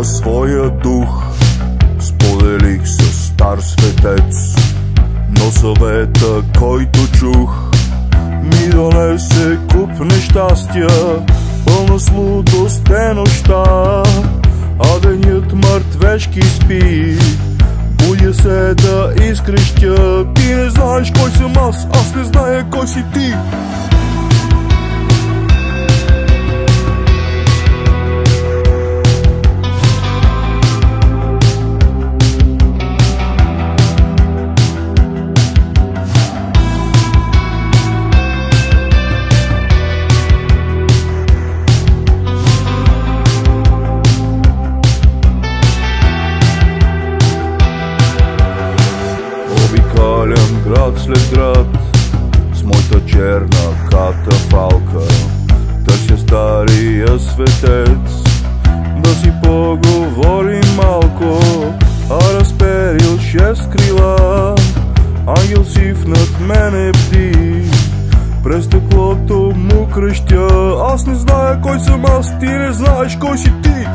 своя дух. Споделих с стар светец, но съвета, който чух, ми донесе куп нещастия. Пълна с лудост е нощта, а денят мъртвешки спи. Будя се да изкрещя: ти не знаеш кой съм аз не зная кой си ти. Обикалям град след град с моята черна катафалка. Търся стария светец, да си поговорим малко. А разперил 6 крила, ангел сив над мене бди. През стъклото му крещя: аз не зная кой съм аз, ти не знаеш кой си ти.